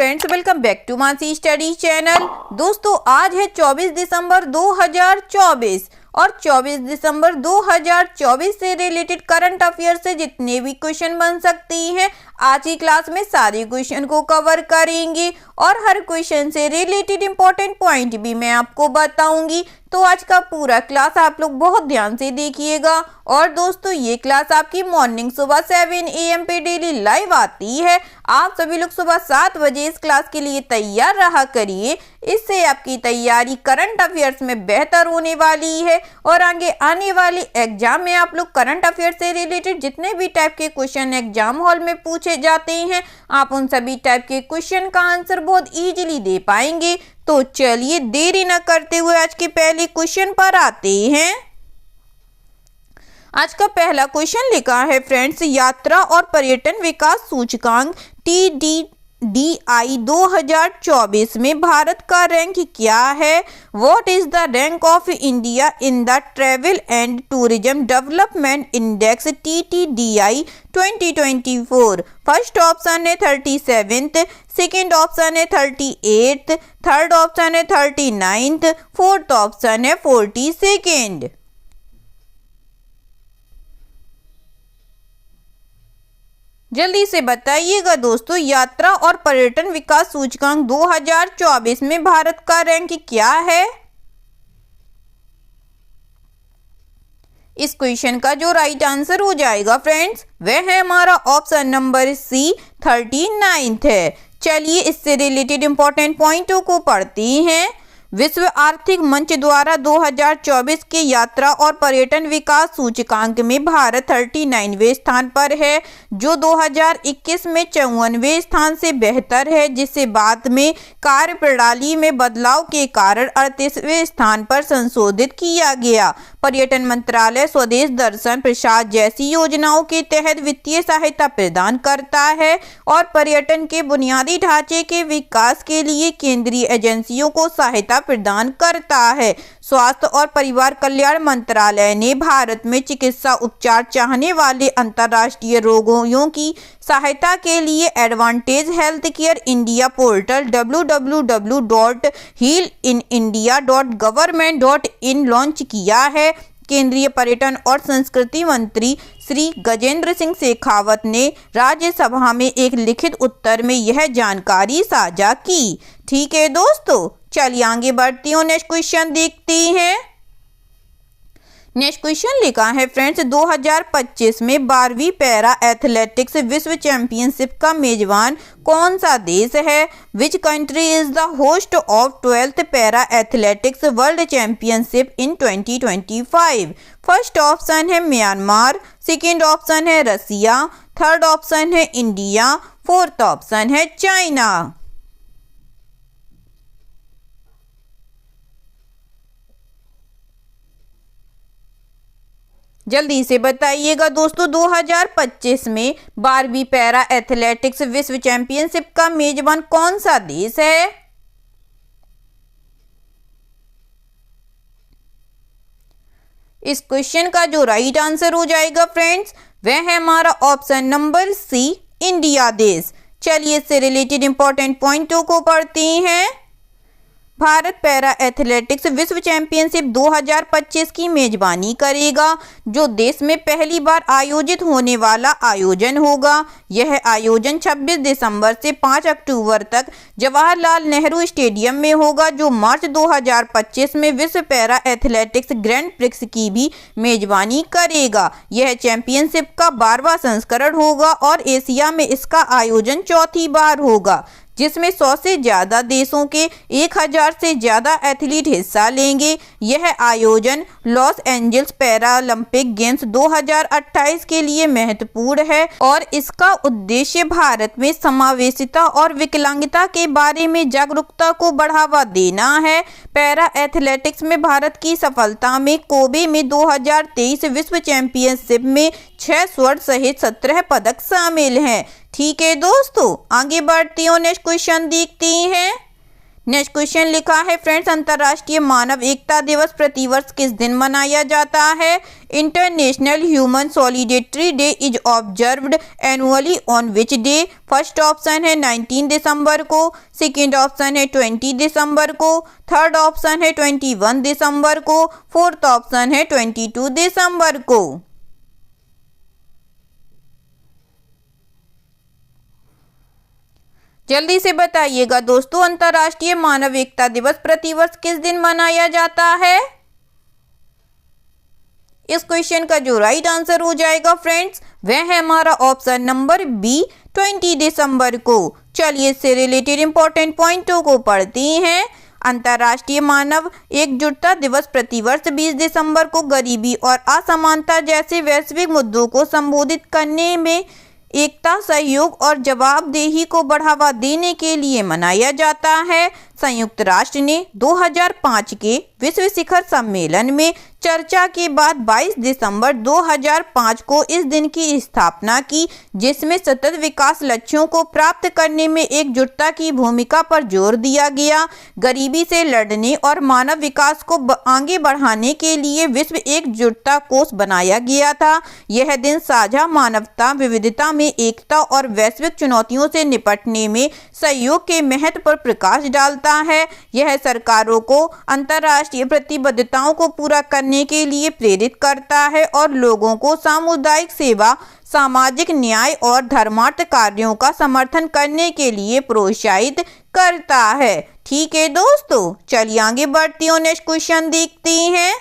Friends, welcome back to Mansi study channel. दोस्तों, आज है 24 दिसंबर 2024 और 24 दिसंबर 2024 से रिलेटेड करंट अफेयर से जितने भी क्वेश्चन बन सकती हैं आज की क्लास में सारे क्वेश्चन को कवर करेंगे और हर क्वेश्चन से रिलेटेड इंपॉर्टेंट पॉइंट भी मैं आपको बताऊंगी। तो आज का पूरा क्लास आप लोग बहुत ध्यान से देखिएगा। और दोस्तों, ये क्लास आपकी मॉर्निंग सुबह 7 AM पे डेली लाइव आती है। आप सभी लोग सुबह 7 बजे इस क्लास के लिए तैयार रहा करिए। इससे आपकी तैयारी करंट अफेयर्स में बेहतर होने वाली है और आगे आने वाले एग्जाम में आप लोग करंट अफेयर से रिलेटेड जितने भी टाइप के क्वेश्चन एग्जाम हॉल में पूछे जाते हैं, आप उन सभी टाइप के क्वेश्चन का आंसर बहुत इजीली दे पाएंगे। तो चलिए देरी न करते हुए आज के पहले क्वेश्चन पर आते हैं। आज का पहला क्वेश्चन लिखा है फ्रेंड्स, यात्रा और पर्यटन विकास सूचकांक TDDI 2024 में भारत का रैंक क्या है? What is the rank of India in the travel and tourism development index TTDI 2024? First option है 37th, सेकेंड ऑप्शन है 38th, थर्ड ऑप्शन है 39th, फोर्थ ऑप्शन है 42nd। जल्दी से बताइएगा दोस्तों, यात्रा और पर्यटन विकास सूचकांक 2024 में भारत का रैंक क्या है? इस क्वेश्चन का जो राइट आंसर हो जाएगा फ्रेंड्स, वह है हमारा ऑप्शन नंबर सी 39th है। चलिए इससे रिलेटेड इंपॉर्टेंट पॉइंटों को पढ़ते हैं। विश्व आर्थिक मंच द्वारा 2024 के यात्रा और पर्यटन विकास सूचकांक में भारत 39वें स्थान पर है, जो 2021 में 54वें स्थान से बेहतर है, जिसे बाद में कार्य प्रणाली में बदलाव के कारण 38वें स्थान पर संशोधित किया गया। पर्यटन मंत्रालय स्वदेश दर्शन प्रसाद जैसी योजनाओं के तहत वित्तीय सहायता प्रदान करता है और पर्यटन के बुनियादी ढांचे के विकास के लिए केंद्रीय एजेंसियों को सहायता प्रदान करता है। स्वास्थ्य और परिवार कल्याण मंत्रालय ने भारत में चिकित्सा उपचार चाहने वाले अंतर्राष्ट्रीय रोगियों की सहायता के लिए advantage health care India portal www.healinindia.government.in launch किया है। केंद्रीय पर्यटन और संस्कृति मंत्री श्री गजेंद्र सिंह शेखावत ने राज्यसभा में एक लिखित उत्तर में यह जानकारी साझा की। ठीक है दोस्तों, चलिए आगे बढ़ती हूँ, नेक्स्ट क्वेश्चन देखते हैं। नेक्स्ट क्वेश्चन लिखा है फ्रेंड्स, 2025 में 12वीं पैरा एथलेटिक्स विश्व चैंपियनशिप का मेजबान कौन सा देश है? Which country is the host of 12th para athletics world championship in 2025? First option है म्यांमार, सेकेंड ऑप्शन है रसिया, थर्ड ऑप्शन है इंडिया, फोर्थ ऑप्शन है चाइना। जल्दी से बताइएगा दोस्तों, 2025 में 12वीं पैरा एथलेटिक्स विश्व चैंपियनशिप का मेजबान कौन सा देश है? इस क्वेश्चन का जो राइट आंसर हो जाएगा फ्रेंड्स, वह है हमारा ऑप्शन नंबर सी इंडिया देश। चलिए इससे रिलेटेड इंपॉर्टेंट पॉइंटों को पढ़ते हैं। भारत पैरा एथलेटिक्स विश्व चैंपियनशिप 2025 की मेजबानी करेगा, जो देश में पहली बार आयोजित होने वाला आयोजन होगा। यह आयोजन 26 दिसंबर से 5 अक्टूबर तक जवाहरलाल नेहरू स्टेडियम में होगा, जो मार्च 2025 में विश्व पैरा एथलेटिक्स ग्रैंड प्रिक्स की भी मेजबानी करेगा। यह चैंपियनशिप का 12वां संस्करण होगा और एशिया में इसका आयोजन चौथी बार होगा, जिसमें 100 से ज़्यादा देशों के 1000 से ज़्यादा एथलीट हिस्सा लेंगे। यह आयोजन लॉस एंजल्स पैरालंपिक गेम्स 2028 के लिए महत्वपूर्ण है और इसका उद्देश्य भारत में समावेशिता और विकलांगता के बारे में जागरूकता को बढ़ावा देना है। पैरा एथलेटिक्स में भारत की सफलता में कोबे में 2023 विश्व चैंपियनशिप में 6 स्वर्ण सहित 17 पदक शामिल हैं। ठीक है दोस्तों, आगे बढ़ती हूँ, नेक्स्ट क्वेश्चन देखते हैं। नेक्स्ट क्वेश्चन लिखा है फ्रेंड्स, अंतर्राष्ट्रीय मानव एकता दिवस प्रतिवर्ष किस दिन मनाया जाता है? International human solidarity day is observed annually on which day? First option है 19 दिसंबर को, सेकेंड ऑप्शन है 20 दिसंबर को, थर्ड ऑप्शन है 21 दिसंबर को, फोर्थ ऑप्शन है 22 दिसंबर को। जल्दी से बताइएगा दोस्तों, अंतर्राष्ट्रीय मानव एकता दिवस प्रतिवर्ष किस दिन मनाया जाता है? इस क्वेश्चन का जो राइट आंसर हो जाएगा फ्रेंड्स, वह है हमारा ऑप्शन नंबर बी 20 दिसंबर को। चलिए इससे रिलेटेड इंपॉर्टेंट पॉइंटों को पढ़ते हैं। अंतर्राष्ट्रीय मानव एकजुटता दिवस प्रतिवर्ष 20 दिसंबर को गरीबी और असमानता जैसे वैश्विक मुद्दों को संबोधित करने में एकता, सहयोग और जवाबदेही को बढ़ावा देने के लिए मनाया जाता है। संयुक्त राष्ट्र ने 2005 के विश्व शिखर सम्मेलन में चर्चा के बाद 22 दिसंबर 2005 को इस दिन की स्थापना की, जिसमें सतत विकास लक्ष्यों को प्राप्त करने में एकजुटता की भूमिका पर जोर दिया गया। गरीबी से लड़ने और मानव विकास को आगे बढ़ाने के लिए विश्व एकजुटता कोष बनाया गया था। यह दिन साझा मानवता, विविधता में एकता और वैश्विक चुनौतियों से निपटने में सहयोग के महत्व पर प्रकाश डालता है। यह सरकारों को अंतर्राष्ट्रीय प्रतिबद्धताओं को पूरा करने के लिए प्रेरित करता है और लोगों को सामुदायिक सेवा, सामाजिक न्याय और धर्मार्थ कार्यों का समर्थन करने के लिए प्रोत्साहित करता है। ठीक है दोस्तों, चलिए आगे बढ़ती हूँ, नेक्स्ट क्वेश्चन देखते हैं।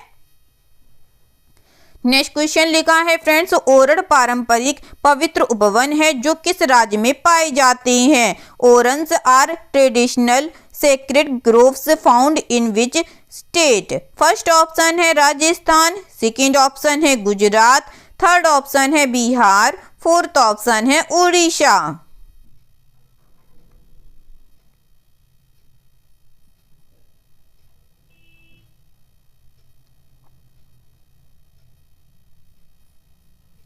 नेक्स्ट क्वेश्चन लिखा है फ्रेंड्स, ओरड पारंपरिक पवित्र उपवन है जो किस राज्य में पाए जाते हैं? Orans are traditional sacred groves found in which state? First option है राजस्थान, सेकेंड ऑप्शन है गुजरात, थर्ड ऑप्शन है बिहार, फोर्थ ऑप्शन है उड़ीसा।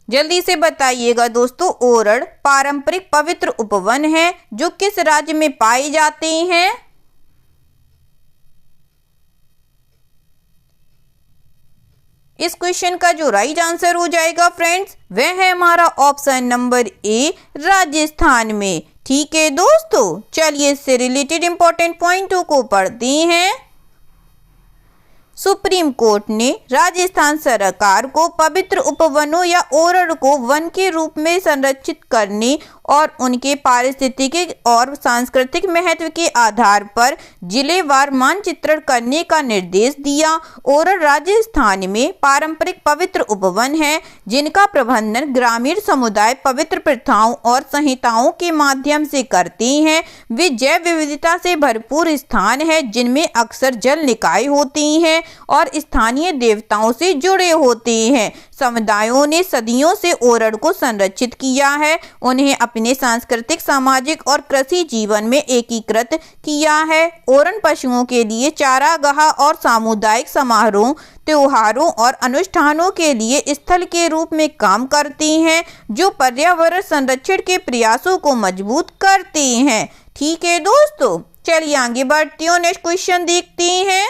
जल्दी से बताइएगा दोस्तों, ओरड पारंपरिक पवित्र उपवन है जो किस राज्य में पाए जाते हैं? इस क्वेश्चन का जो राइट आंसर हो जाएगा फ्रेंड्स, वह है हमारा ऑप्शन नंबर ए राजस्थान में। ठीक है दोस्तों, चलिए इससे रिलेटेड इंपॉर्टेंट पॉइंटों को पढ़ते हैं। सुप्रीम कोर्ट ने राजस्थान सरकार को पवित्र उपवनों या ओरड को वन के रूप में संरक्षित करने और उनके पारिस्थितिकी और सांस्कृतिक महत्व के आधार पर जिलेवार मानचित्रण करने का निर्देश दिया। ओरड राजस्थान में पारंपरिक पवित्र उपवन है जिनका प्रबंधन ग्रामीण समुदाय पवित्र प्रथाओं और संहिताओं के माध्यम से करते हैं। वे जैव विविधता से भरपूर स्थान है जिनमें अक्सर जल निकाय होते हैं और स्थानीय देवताओं से जुड़े होते हैं। समुदायों ने सदियों से ओरड को संरक्षित किया है, उन्हें अपने सांस्कृतिक, सामाजिक और कृषि जीवन में एकीकृत किया है। ओरड पशुओं के लिए चारागाह और सामुदायिक समारोह, त्योहारों और अनुष्ठानों के लिए स्थल के रूप में काम करते हैं जो पर्यावरण संरक्षण के प्रयासों को मजबूत करते हैं। ठीक है दोस्तों, चलिए आगे बढ़ती हूँ, नेक्स्ट क्वेश्चन देखते हैं।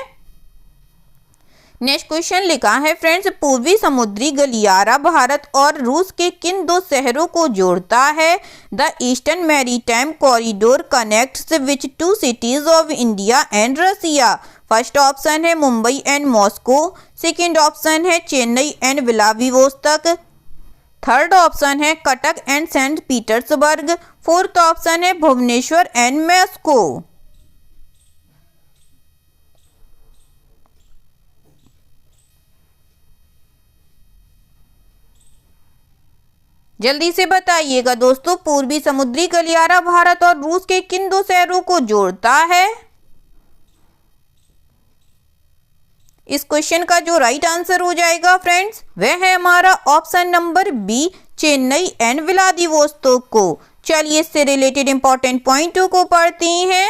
नेक्स्ट क्वेश्चन लिखा है फ्रेंड्स, पूर्वी समुद्री गलियारा भारत और रूस के किन दो शहरों को जोड़ता है? The eastern maritime corridor connects which two cities of India and Russia? First option है Mumbai and Moscow, second option है Chennai and Vladivostok, third option है Cuttack and Saint Petersburg, fourth option है भुवनेश्वर एंड मॉस्को। जल्दी से बताइएगा दोस्तों, पूर्वी समुद्री गलियारा भारत और रूस के किन दो शहरों को जोड़ता है? इस क्वेश्चन का जो राइट आंसर हो जाएगा फ्रेंड्स, वह है हमारा option number B Chennai and Vladivostok को। चलिए इससे रिलेटेड इंपॉर्टेंट पॉइंटों को पढ़ते हैं।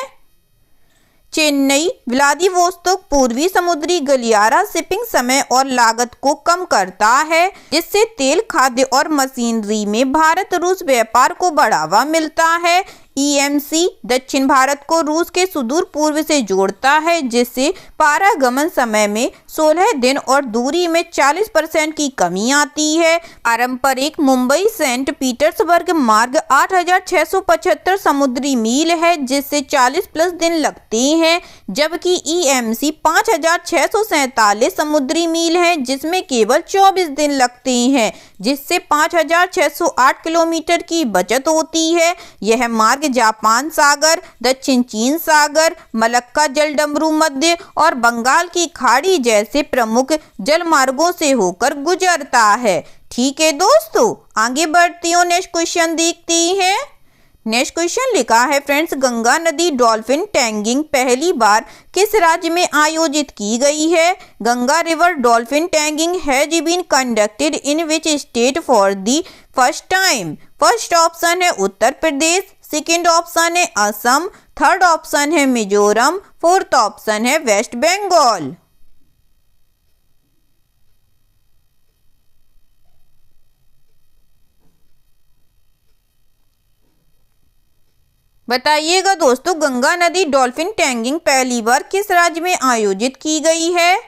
चेन्नई व्लादिवोस्तोक पूर्वी समुद्री गलियारा शिपिंग समय और लागत को कम करता है, जिससे तेल, खाद्य और मशीनरी में भारत रूस व्यापार को बढ़ावा मिलता है। EMC दक्षिण भारत को रूस के सुदूर पूर्व से जोड़ता है, जिससे पारागमन समय में 16 दिन और दूरी में 40% की कमी आती है। पारंपरिक मुंबई सेंट पीटर्सबर्ग मार्ग 8,675 समुद्री मील है, जिससे 40+ दिन लगते हैं, जबकि EMC 5,647 समुद्री मील है, जिसमें केवल 24 दिन लगते हैं, जिससे 5,608 किलोमीटर की बचत होती है। यह मार्ग जापान सागर, दक्षिण चीन सागर, मलक्का जलडमरू मध्य और बंगाल की खाड़ी जैसे प्रमुख जलमार्गों से होकर गुजरता है। ठीक है दोस्तों, आगे बढ़ती हूँ, नेक्स्ट क्वेश्चन देखते हैं। नेक्स्ट क्वेश्चन लिखा है फ्रेंड्स, गंगा नदी डॉल्फिन टैगिंग पहली बार किस राज्य में आयोजित की गई है? Ganga river dolphin tagging has been conducted in which state for the first time? First option है उत्तर प्रदेश, सेकेंड ऑप्शन है असम, थर्ड ऑप्शन है मिजोरम, फोर्थ ऑप्शन है वेस्ट बंगाल। बताइएगा दोस्तों, गंगा नदी डॉल्फिन टैगिंग पहली बार किस राज्य में आयोजित की गई है?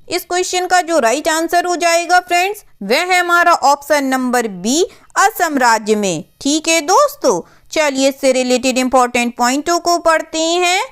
इस क्वेश्चन का जो राइट आंसर हो जाएगा फ्रेंड्स, वह है हमारा ऑप्शन नंबर बी, असम राज्य में। ठीक है दोस्तों, चलिए इससे रिलेटेड इंपॉर्टेंट पॉइंटों को पढ़ते हैं।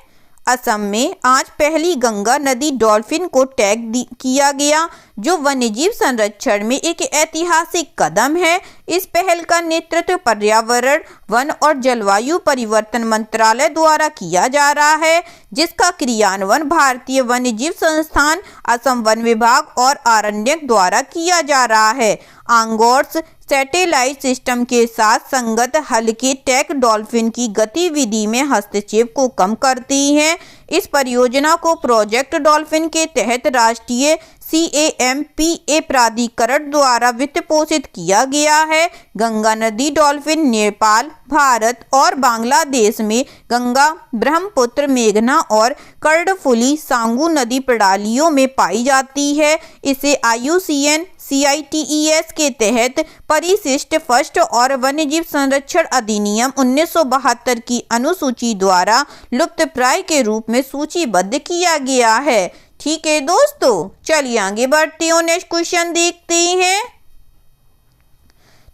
असम में आज पहली गंगा नदी डॉल्फिन को टैग किया गया, जो वन्यजीव संरक्षण में एक ऐतिहासिक कदम है। इस पहल का नेतृत्व पर्यावरण, वन और जलवायु परिवर्तन मंत्रालय द्वारा किया जा रहा है, जिसका क्रियान्वयन भारतीय वन्यजीव संस्थान, असम वन विभाग और अरण्यक द्वारा किया जा रहा है। आंगोर्स सैटेलाइट सिस्टम के साथ संगत हल्के टैग डॉल्फिन की गतिविधि में हस्तक्षेप को कम करती हैं। इस परियोजना को प्रोजेक्ट डॉल्फिन के तहत राष्ट्रीय CAMPA प्राधिकरण द्वारा वित्त पोषित किया गया है। गंगा नदी डॉल्फिन नेपाल, भारत और बांग्लादेश में गंगा, ब्रह्मपुत्र, मेघना और कर्णफुली सांगू नदी प्रणालियों में पाई जाती है। इसे IUCN CITES के तहत परिशिष्ट फर्स्ट और वन्यजीव संरक्षण अधिनियम 1972 की अनुसूची द्वारा लुप्तप्राय के रूप में सूचीबद्ध किया गया है। ठीक है दोस्तों, चलिए आगे बढ़ते हैं, नेक्स्ट क्वेश्चन देखते हैं।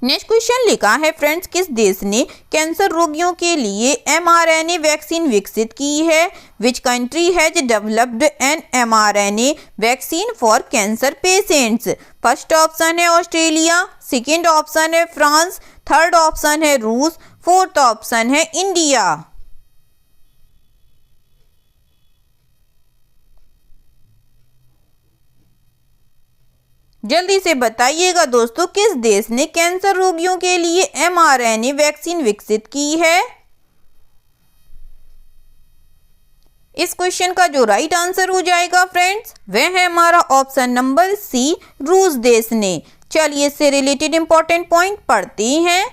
नेक्स्ट क्वेश्चन लिखा है फ्रेंड्स, किस देश ने कैंसर रोगियों के लिए mRNA वैक्सीन विकसित की है? Which country has developed N mRNA vaccine for cancer patients? First option है ऑस्ट्रेलिया, सेकेंड ऑप्शन है फ्रांस, थर्ड ऑप्शन है रूस, फोर्थ ऑप्शन है इंडिया। जल्दी से बताइएगा दोस्तों, किस देश ने कैंसर रोगियों के लिए mRNA वैक्सीन विकसित की है? इस क्वेश्चन का जो राइट आंसर हो जाएगा फ्रेंड्स, वह है हमारा ऑप्शन नंबर सी, रूस देश ने। चलिए इससे रिलेटेड इंपॉर्टेंट पॉइंट पढ़ते हैं।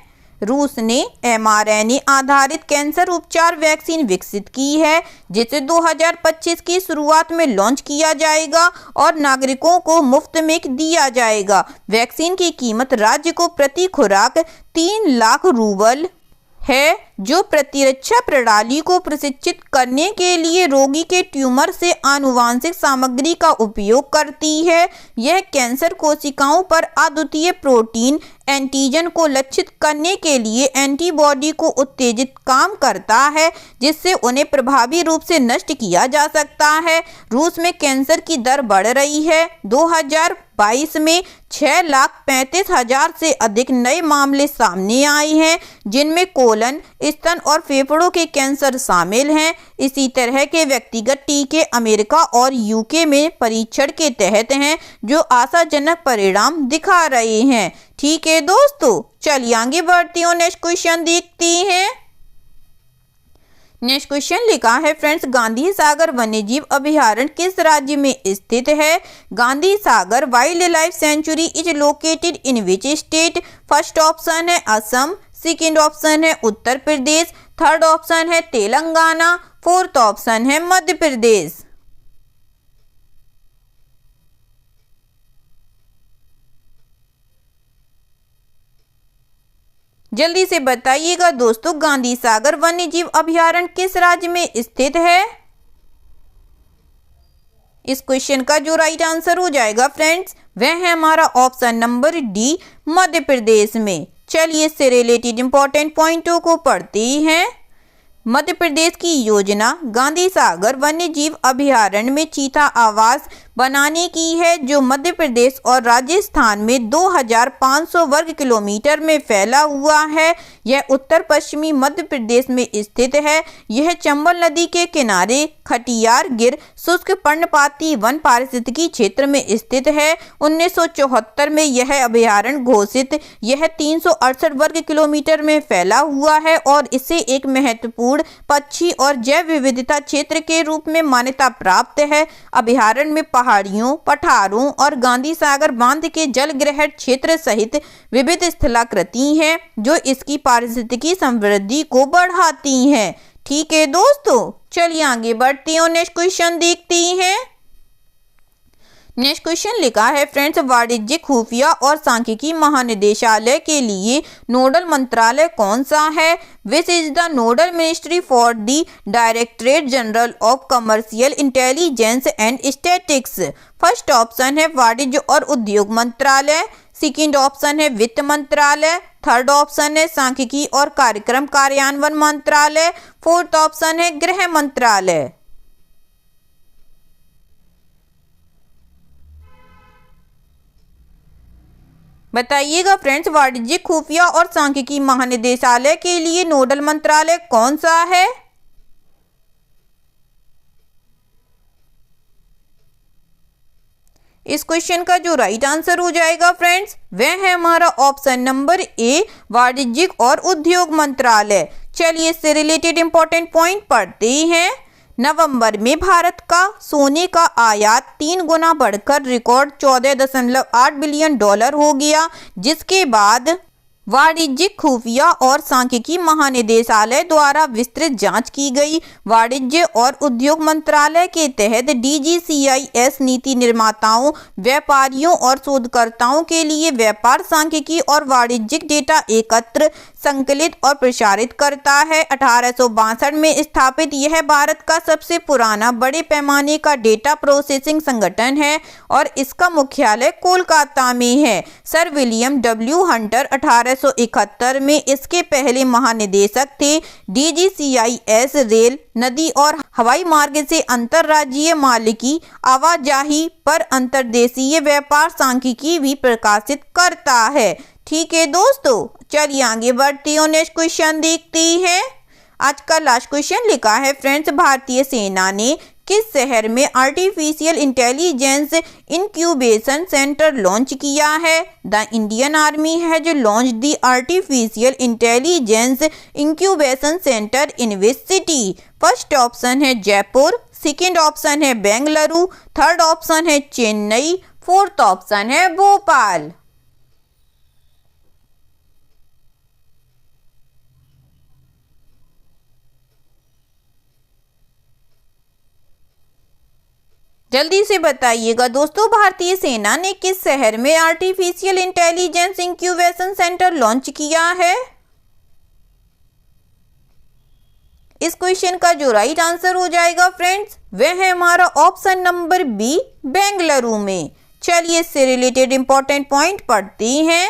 रूस ने mRNA आधारित कैंसर उपचार वैक्सीन विकसित की है, जिसे 2025 की शुरुआत में लॉन्च किया जाएगा और नागरिकों को मुफ्त में दिया जाएगा। वैक्सीन की कीमत राज्य को प्रति खुराक 3 लाख रूबल है, जो प्रतिरक्षा प्रणाली को प्रशिक्षित करने के लिए रोगी के ट्यूमर से आनुवांशिक सामग्री का उपयोग करती है। यह कैंसर कोशिकाओं पर अद्वितीय प्रोटीन एंटीजन को लक्षित करने के लिए एंटीबॉडी को उत्तेजित काम करता है, जिससे उन्हें प्रभावी रूप से नष्ट किया जा सकता है। रूस में कैंसर की दर बढ़ रही है। 2022 में 6,35,000 से अधिक नए मामले सामने आए हैं, जिनमें कोलन, स्तन और फेफड़ों के कैंसर शामिल हैं। इसी तरह के व्यक्तिगत टीके अमेरिका और UK में परीक्षण के तहत हैं, जो आशाजनक परिणाम दिखा रहे हैं। ठीक है दोस्तों, चलिए आगे बढ़ती हूँ, नेक्स्ट क्वेश्चन देखते हैं। नेक्स्ट क्वेश्चन लिखा है फ्रेंड्स, गांधी सागर वन्यजीव अभयारण्य किस राज्य में स्थित है? Gandhi Sagar wildlife sanctuary is located in which state? First option है असम, सेकेंड ऑप्शन है उत्तर प्रदेश, थर्ड ऑप्शन है तेलंगाना, फोर्थ ऑप्शन है मध्य प्रदेश। जल्दी से बताइएगा दोस्तों, गांधी सागर वन्यजीव अभयारण्य किस राज्य में स्थित है? इस क्वेश्चन का जो राइट आंसर हो जाएगा फ्रेंड्स, वह है हमारा option number D, Madhya Pradesh में। चलिए इससे रिलेटेड इंपॉर्टेंट पॉइंटों को पढ़ते हैं। मध्य प्रदेश की योजना गांधी सागर वन्यजीव अभयारण्य में चीता आवास बनाने की है, जो मध्य प्रदेश और राजस्थान में 2500 वर्ग किलोमीटर में फैला हुआ है। यह उत्तर पश्चिमी मध्य प्रदेश में स्थित है। यह चंबल नदी के किनारे खटियार गिर शुष्क पर्णपाती वन पारिस्थितिकी क्षेत्र में स्थित है। 1974 में यह अभयारण्य घोषित। यह 368 वर्ग किलोमीटर में फैला हुआ है और इसे एक महत्वपूर्ण पक्षी और जैव विविधता क्षेत्र के रूप में मान्यता प्राप्त है। अभयारण्य में पहाड़ियों, पठारों और गांधी सागर बांध के जलग्रहण क्षेत्र सहित विविध स्थलाकृति हैं, जो इसकी पारिस्थितिकी समृद्धि को बढ़ाती हैं। ठीक है दोस्तों, चलिए आगे बढ़ते हैं और नेक्स्ट क्वेश्चन देखते हैं। नेक्स्ट क्वेश्चन लिखा है फ्रेंड्स, वाणिज्यिक खुफिया और सांख्यिकी महानिदेशालय के लिए नोडल मंत्रालय कौन सा है? Which is the nodal ministry for the directorate general of commercial intelligence and statistics? First option है वाणिज्य और उद्योग मंत्रालय, सेकेंड ऑप्शन है वित्त मंत्रालय, थर्ड ऑप्शन है सांख्यिकी और कार्यक्रम कार्यान्वयन मंत्रालय, फोर्थ ऑप्शन है गृह मंत्रालय। बताइएगा फ्रेंड्स, वाणिज्यिक खुफिया और सांख्यिकी महानिदेशालय के लिए नोडल मंत्रालय कौन सा है? इस क्वेश्चन का जो राइट आंसर हो जाएगा फ्रेंड्स, वह है हमारा ऑप्शन नंबर ए, वाणिज्यिक और उद्योग मंत्रालय। चलिए इससे रिलेटेड इंपॉर्टेंट पॉइंट पढ़ते हैं। नवंबर में भारत का सोने का आयात 3 गुना बढ़कर रिकॉर्ड $14.8 बिलियन हो गया, जिसके बाद वाणिज्यिक खुफिया और सांख्यिकी महानिदेशालय द्वारा विस्तृत जांच की गई। वाणिज्य और उद्योग मंत्रालय के तहत DGCIS नीति निर्माताओं, व्यापारियों और शोधकर्ताओं के लिए व्यापार सांख्यिकी और वाणिज्यिक डेटा एकत्र, संकलित और प्रसारित करता है। 1862 में स्थापित यह भारत का सबसे पुराना बड़े पैमाने का डेटा प्रोसेसिंग संगठन है और इसका मुख्यालय कोलकाता में है। सर विलियम डब्ल्यू हंटर 1871 में इसके पहले महानिदेशक थे। DGCIS रेल, नदी और हवाई मार्ग से अंतरराज्यीय मालिकी आवाजाही पर अंतर्देशीय व्यापार सांख्यिकी भी प्रकाशित करता है। ठीक है दोस्तों, चलिए आगे बढ़ते हैं और नेक्स्ट क्वेश्चन देखते हैं। आज का लास्ट क्वेश्चन लिखा है फ्रेंड्स, भारतीय सेना ने किस शहर में artificial intelligence incubation centre launch किया है? The Indian army has launched the artificial intelligence incubation centre in which city? First option है जयपुर, सेकेंड ऑप्शन है बेंगलुरु, थर्ड ऑप्शन है चेन्नई, फोर्थ ऑप्शन है भोपाल। जल्दी से बताइएगा दोस्तों, भारतीय सेना ने किस शहर में artificial intelligence incubation centre launch किया है? इस क्वेश्चन का जो राइट आंसर हो जाएगा फ्रेंड्स, वह है हमारा ऑप्शन नंबर बी, बेंगलुरु में। चलिए इससे रिलेटेड इंपॉर्टेंट पॉइंट पढ़ते हैं।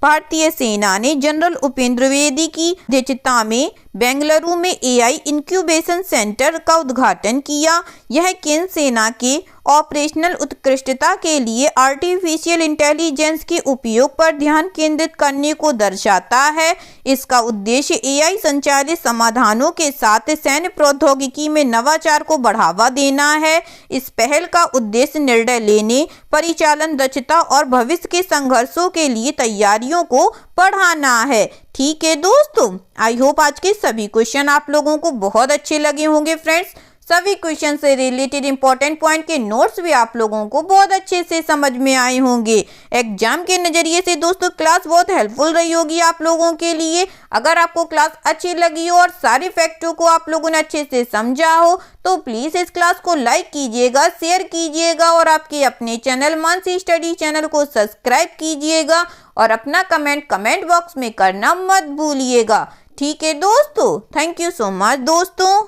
भारतीय सेना ने जनरल उपेंद्र द्विवेदी की अध्यक्षता में बेंगलुरु में AI इंक्यूबेशन सेंटर का उद्घाटन किया। यह केंद्र सेना के ऑपरेशनल उत्कृष्टता के लिए आर्टिफिशियल इंटेलिजेंस के उपयोग पर ध्यान केंद्रित करने को दर्शाता है। इसका उद्देश्य AI संचालित समाधानों के साथ सैन्य प्रौद्योगिकी में नवाचार को बढ़ावा देना है। इस पहल का उद्देश्य निर्णय लेने, परिचालन दक्षता और भविष्य के संघर्षों के लिए तैयारियों को बढ़ाना है। ठीक है दोस्तों, आई होप आज के सभी क्वेश्चन आप लोगों को बहुत अच्छे लगे होंगे फ्रेंड्स। सभी क्वेश्चन से रिलेटेड इंपॉर्टेंट पॉइंट के नोट्स भी आप लोगों को बहुत अच्छे से समझ में आए होंगे। एग्जाम के नज़रिए से दोस्तों क्लास बहुत हेल्पफुल रही होगी आप लोगों के लिए। अगर आपको क्लास अच्छी लगी हो और सारे फैक्टों को आप लोगों ने अच्छे से समझा हो तो प्लीज़ इस क्लास को लाइक कीजिएगा, शेयर कीजिएगा और आपके अपने चैनल मानसी स्टडी चैनल को सब्सक्राइब कीजिएगा और अपना कमेंट बॉक्स में करना मत भूलिएगा। ठीक है दोस्तों, थैंक यू सो मच दोस्तों।